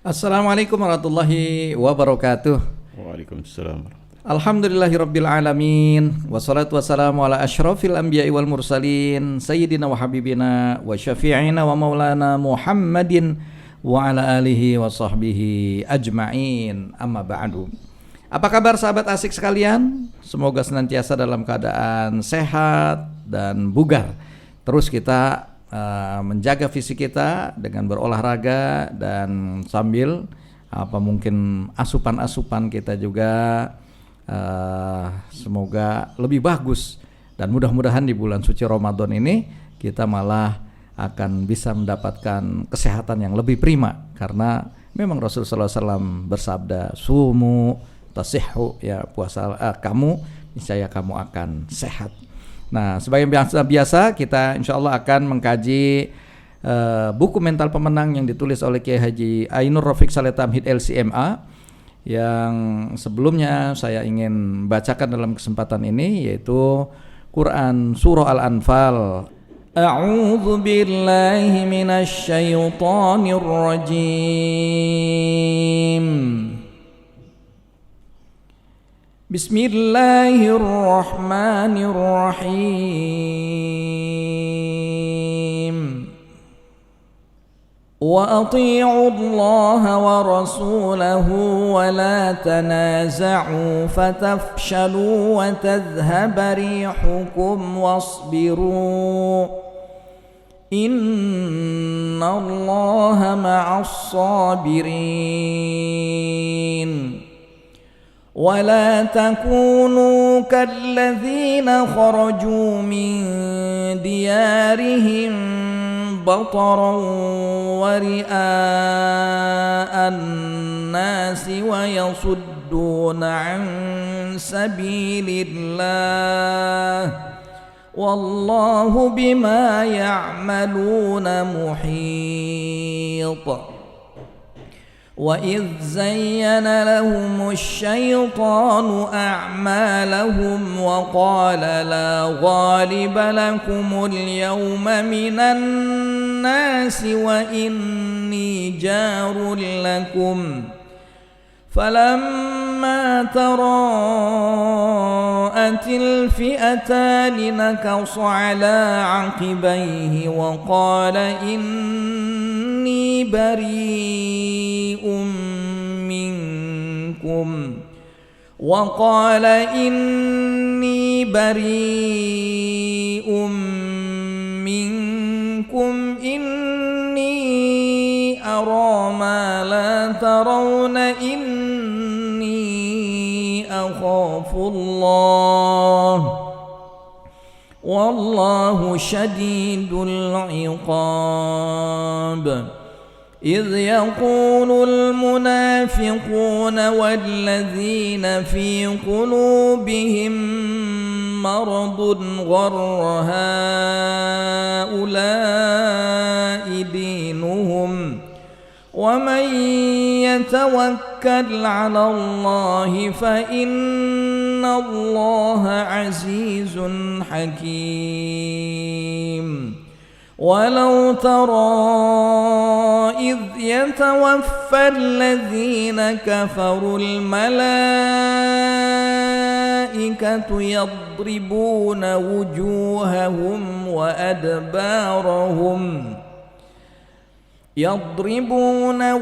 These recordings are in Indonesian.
Assalamualaikum warahmatullahi wabarakatuh. Waalaikumsalam. Alhamdulillahirabbil alamin wassalatu wassalamu ala asyrafil anbiya'i wal mursalin sayyidina wa habibina wa syafi'ina wa maulana Muhammadin wa ala alihi wa sahbihi ajma'in. Amma ba'du. Apa kabar sahabat asik sekalian? Semoga senantiasa dalam keadaan sehat dan bugar. Terus kita menjaga fisik kita dengan berolahraga dan sambil mungkin asupan-asupan kita juga semoga lebih bagus, dan mudah-mudahan di bulan suci Ramadan ini kita malah akan bisa mendapatkan kesehatan yang lebih prima, karena memang Rasulullah SAW bersabda, sumu tasihhu, ya puasa kamu niscaya kamu akan sehat. Nah, sebagai biasa kita insya Allah akan mengkaji buku Mental Pemenang yang ditulis oleh Kiai Haji Ainur Rafiq Saleh Tamhid LCMA, yang sebelumnya saya ingin bacakan dalam kesempatan ini, yaitu Quran Surah Al-Anfal. A'udzu billahi minasy syaithanir rajim. Bismillahirrahmanirrahim. Wa ati'u Allah wa rasulahu wa la tanaza'u fatafshalu wa tadhhaba rihukum wasbiru. Inna Allaha ma'as sabirin. ولا تكونوا كالذين خرجوا من ديارهم بطرا ورئاء الناس ويصدون عن سبيل الله والله بما يعملون محيط. وإذ زين لهم الشيطان أعمالهم وقال لا غالب لكم اليوم من الناس وإني جار لكم فلما تراءت الفئتان نكص على عقبيه وقال إني بريء منكم إني أرى ما لا ترون إني أخاف الله والله شديد العقاب. إذ يقول المنافقون والذين في قلوبهم مرض غر هؤلاء دينهم ومن يتوكل على الله فإن الله عزيز حكيم. ولو ترى إذ يتوفى الذين كفروا الملائكة يضربون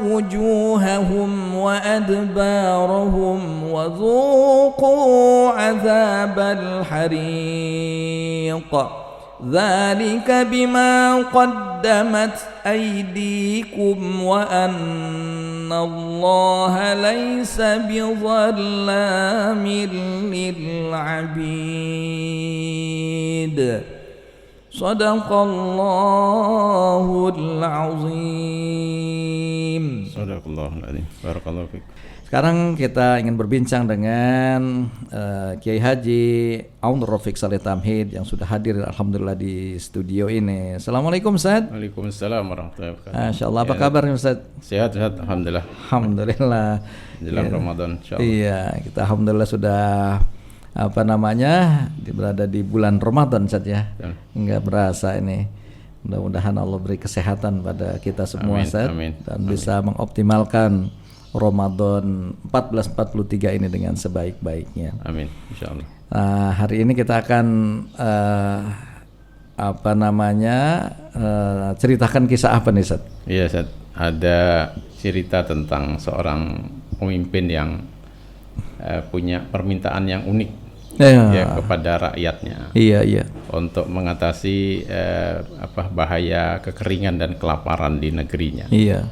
وجوههم وأدبارهم وذوقوا عذاب الحريق ذلك بما قدمت أيديكم وأن الله ليس بظلام للعبيد. صدق الله العظيم. صدق الله العظيم. بارك الله فيك. Sekarang kita ingin berbincang dengan Kiai Haji Ainur Rafiq Saleh Tamhid yang sudah hadir alhamdulillah di studio ini. Assalamualaikum Ustaz. Waalaikumsalam warahmatullahi wabarakatuh. Masyaallah, apa kabar nih Ustaz? Sehat alhamdulillah. Alhamdulillah. Jelang Ramadan insyaallah. Iya, kita alhamdulillah sudah berada di bulan Ramadan Ustaz ya. Enggak berasa ini. Mudah-mudahan Allah beri kesehatan pada kita semua, Amin, Ustaz, amin, dan bisa mengoptimalkan Ramadan 1443 ini dengan sebaik-baiknya. Amin, insyaallah. Nah, hari ini kita akan ceritakan kisah apa nih, Ustaz? Iya, Ustaz. Ada cerita tentang seorang pemimpin yang punya permintaan yang unik ya kepada rakyatnya. Iya. Untuk mengatasi bahaya kekeringan dan kelaparan di negerinya. Iya.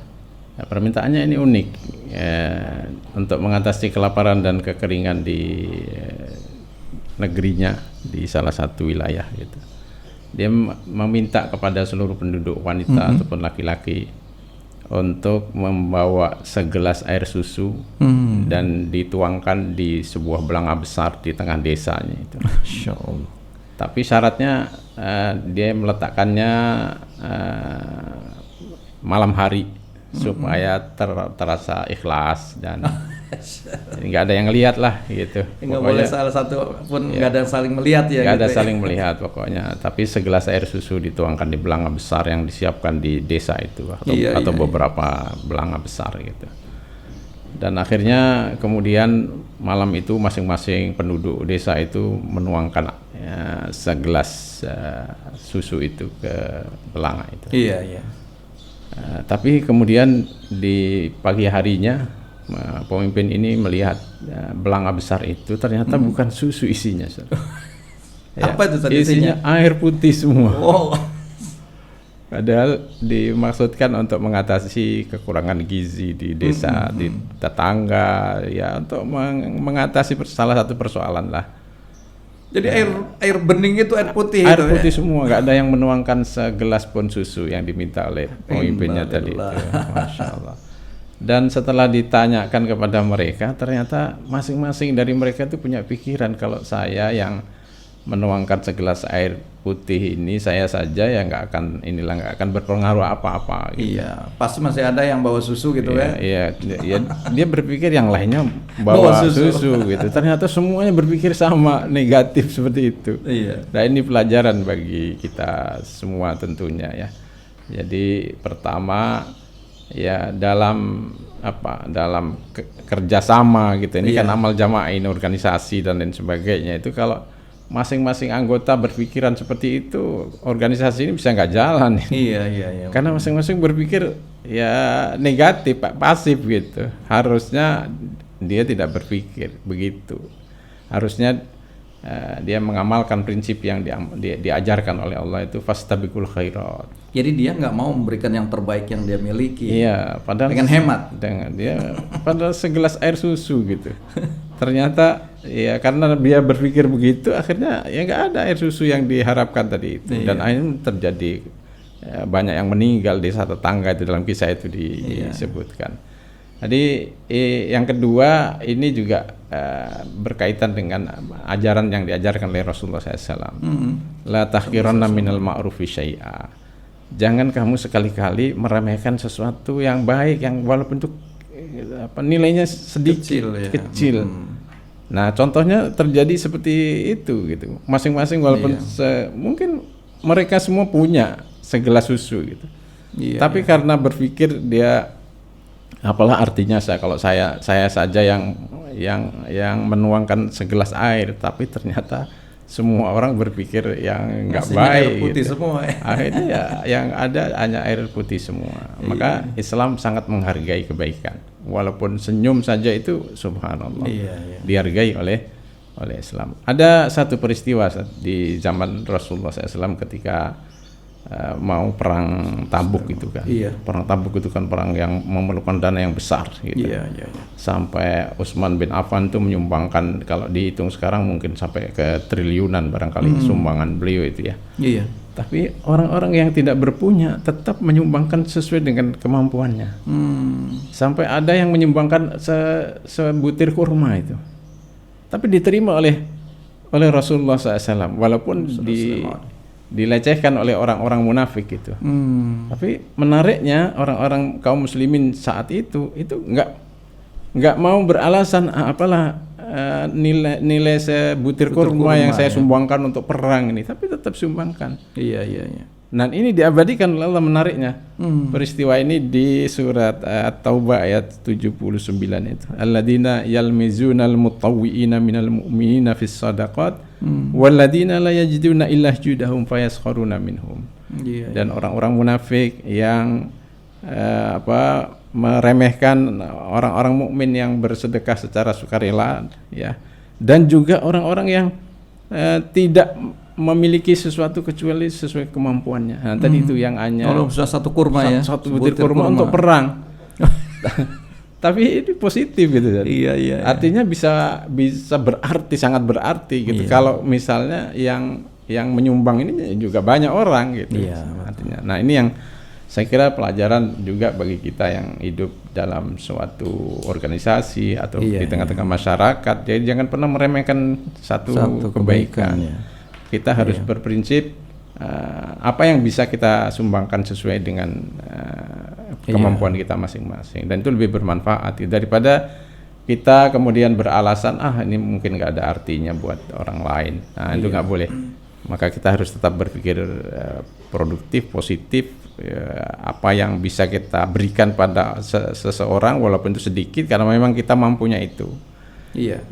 Nah, permintaannya ini unik untuk mengatasi kelaparan dan kekeringan di negerinya di salah satu wilayah gitu. Dia meminta kepada seluruh penduduk wanita ataupun laki-laki untuk membawa segelas air susu dan dituangkan di sebuah belanga besar di tengah desanya itu. Masya Allah. Tapi syaratnya dia meletakkannya malam hari supaya terasa ikhlas dan nggak ada yang lihat lah gitu. Nggak boleh salah satu pun nggak ada saling melihat ya. Nggak gitu ada saling melihat pokoknya. Tapi segelas air susu dituangkan di belanga besar yang disiapkan di desa itu atau beberapa belanga besar gitu. Dan akhirnya kemudian malam itu masing-masing penduduk desa itu menuangkan segelas susu itu ke belanga itu. Iya. Tapi kemudian di pagi harinya pemimpin ini melihat belanga besar itu ternyata bukan susu isinya. Apa itu tadi isinya? Air putih semua. Wow. Padahal dimaksudkan untuk mengatasi kekurangan gizi di desa, di tetangga, ya untuk mengatasi salah satu persoalan lah. Jadi air bening itu air putih. Air putih semua, nggak ada yang menuangkan segelas pun susu yang diminta oleh pemimpinnya tadi. Masya Allah. Dan setelah ditanyakan kepada mereka, ternyata masing-masing dari mereka itu punya pikiran, kalau saya yang menuangkan segelas air putih ini, saya saja yang nggak akan berpengaruh apa-apa. Gitu. Iya, pasti masih ada yang bawa susu gitu kan? Iya, dia berpikir yang lainnya bawa susu gitu. Ternyata semuanya berpikir sama, negatif seperti itu. Iya. Nah ini pelajaran bagi kita semua tentunya ya. Jadi pertama ya dalam kerjasama gitu. Ini kan amal jamaah, ini organisasi dan lain sebagainya. Itu kalau masing-masing anggota berpikiran seperti itu, organisasi ini bisa nggak jalan. Iya. Karena masing-masing berpikir ya negatif, pasif gitu. Harusnya dia tidak berpikir begitu. Harusnya dia mengamalkan prinsip yang diajarkan oleh Allah itu fastabiqul khairat. Jadi dia nggak mau memberikan yang terbaik yang dia miliki. Iya, padahal dengan hemat. Padahal segelas air susu gitu. Ternyata ya karena dia berpikir begitu, akhirnya ya nggak ada air susu yang diharapkan tadi itu. Dan akhirnya terjadi banyak yang meninggal di desa tetangga itu, dalam kisah itu disebutkan. Jadi yang kedua ini juga berkaitan dengan ajaran yang diajarkan oleh Rasulullah SAW. La tahqiranna minal ma'rufi syai'a. Jangan kamu sekali-kali meremehkan sesuatu yang baik, yang walaupun itu nilainya sedikit, kecil. Nah, contohnya terjadi seperti itu gitu. Masing-masing walaupun mungkin mereka semua punya segelas susu gitu. Tapi karena berpikir dia apalah artinya kalau saya saja yang menuangkan segelas air, tapi ternyata semua orang berpikir yang nggak baik. Air putih gitu. Semua. Akhirnya ya yang ada hanya air putih semua. Maka Islam sangat menghargai kebaikan. Walaupun senyum saja itu subhanallah dihargai oleh Islam. Ada satu peristiwa di zaman Rasulullah SAW ketika mau perang Tabuk itu kan. Perang Tabuk itu kan perang yang memerlukan dana yang besar gitu. Sampai Utsman bin Affan itu menyumbangkan, kalau dihitung sekarang mungkin sampai ke triliunan barangkali sumbangan beliau itu ya. Tapi orang-orang yang tidak berpunya tetap menyumbangkan sesuai dengan kemampuannya. Sampai ada yang menyumbangkan sebutir kurma itu. Tapi diterima oleh Rasulullah SAW walaupun dilecehkan oleh orang-orang munafik gitu. Tapi menariknya orang-orang kaum muslimin saat itu nggak mau beralasan apalah nilai sebutir kurma yang saya sumbangkan untuk perang ini, tapi tetap sumbangkan. Iya. Dan ini diabadikan oleh Allah menariknya. Peristiwa ini di surat At-Taubah ayat 79 itu. Alladzina yalmizunal mutawwi'ina minal mu'minina fis shadaqat walladzina la yajiduna illa judahum fayaskharuna minhum. Dan orang-orang munafik yang meremehkan orang-orang mukmin yang bersedekah secara sukarela, ya. Dan juga orang-orang yang tidak memiliki sesuatu kecuali sesuai kemampuannya. Nah, tadi itu yang hanya satu kurma ya, satu butir kurma untuk perang. Tapi ini positif gitu. Iya. Artinya bisa berarti, sangat berarti gitu. Kalau misalnya yang menyumbang ini juga banyak orang gitu. Artinya. Nah, ini yang saya kira pelajaran juga bagi kita yang hidup dalam suatu organisasi atau di tengah-tengah masyarakat. Jadi jangan pernah meremehkan satu kebaikan. Kita harus berprinsip apa yang bisa kita sumbangkan sesuai dengan kemampuan kita masing-masing, dan itu lebih bermanfaat daripada kita kemudian beralasan ini mungkin nggak ada artinya buat orang lain. Nah, itu nggak boleh. Maka kita harus tetap berpikir produktif, positif, apa yang bisa kita berikan pada seseorang walaupun itu sedikit karena memang kita mampunya itu.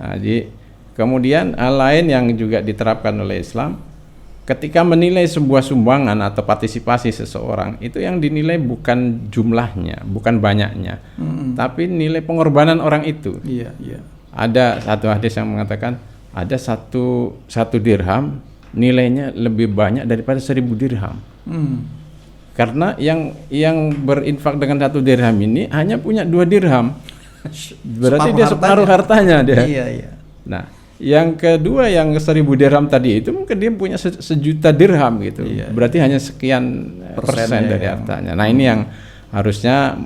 Nah, jadi kemudian hal lain yang juga diterapkan oleh Islam, ketika menilai sebuah sumbangan atau partisipasi seseorang, itu yang dinilai bukan jumlahnya, bukan banyaknya, tapi nilai pengorbanan orang itu. Ada satu hadis yang mengatakan ada satu dirham nilainya lebih banyak daripada 1000 dirham. Karena yang berinfak dengan 1 dirham ini hanya punya 2 dirham. Berarti dia separuh hartanya dia. Nah, yang kedua yang 1000 dirham tadi itu mungkin dia punya 1.000.000 dirham gitu. Berarti hanya sekian persen dari hartanya. Nah, ini yang harusnya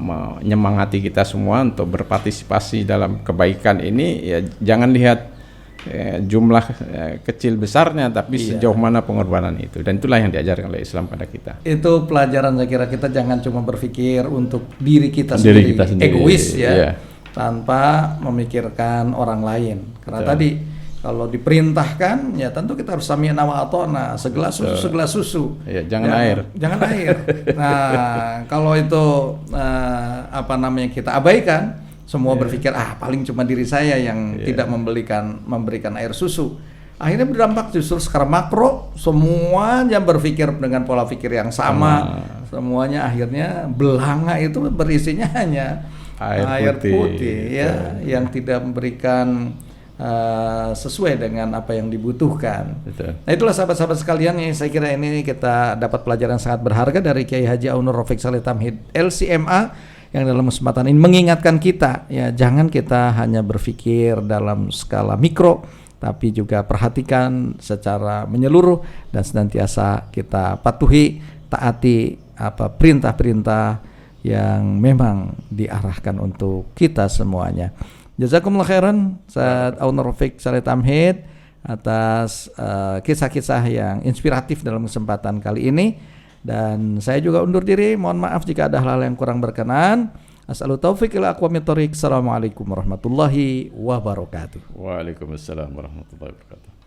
menyemangati kita semua untuk berpartisipasi dalam kebaikan ini. Ya, jangan lihat jumlah kecil besarnya, tapi sejauh mana pengorbanan itu. Dan itulah yang diajarkan oleh Islam pada kita. Itu pelajaran, saya kira kita jangan cuma berpikir untuk diri kita sendiri. Egois tanpa memikirkan orang lain. Karena tadi kalau diperintahkan, ya tentu kita harus sami'na wa ata'na, segelas susu. Jangan air. Nah, kalau itu kita abaikan, semua berpikir paling cuma diri saya yang tidak memberikan air susu. Akhirnya berdampak justru secara makro, semuanya berpikir dengan pola pikir yang sama. Semuanya akhirnya belanga itu berisinya hanya air putih yang tidak memberikan sesuai dengan apa yang dibutuhkan. Nah, itulah sahabat-sahabat sekalian, yang saya kira ini kita dapat pelajaran sangat berharga dari Kiai Haji Aunur Rafiq Saleh Tamhid LCMA, yang dalam kesempatan ini mengingatkan kita, ya jangan kita hanya berpikir dalam skala mikro, tapi juga perhatikan secara menyeluruh dan senantiasa kita patuhi, taati perintah-perintah yang memang diarahkan untuk kita semuanya. Jazakumullah khairan Ustaz Aunur Rafiq Saleh Tamhid atas kisah-kisah yang inspiratif dalam kesempatan kali ini. Dan saya juga undur diri, mohon maaf jika ada hal-hal yang kurang berkenan. As'alu taufiq ila aqwamit thoriq. Assalamualaikum warahmatullahi wabarakatuh. Waalaikumsalam warahmatullahi wabarakatuh.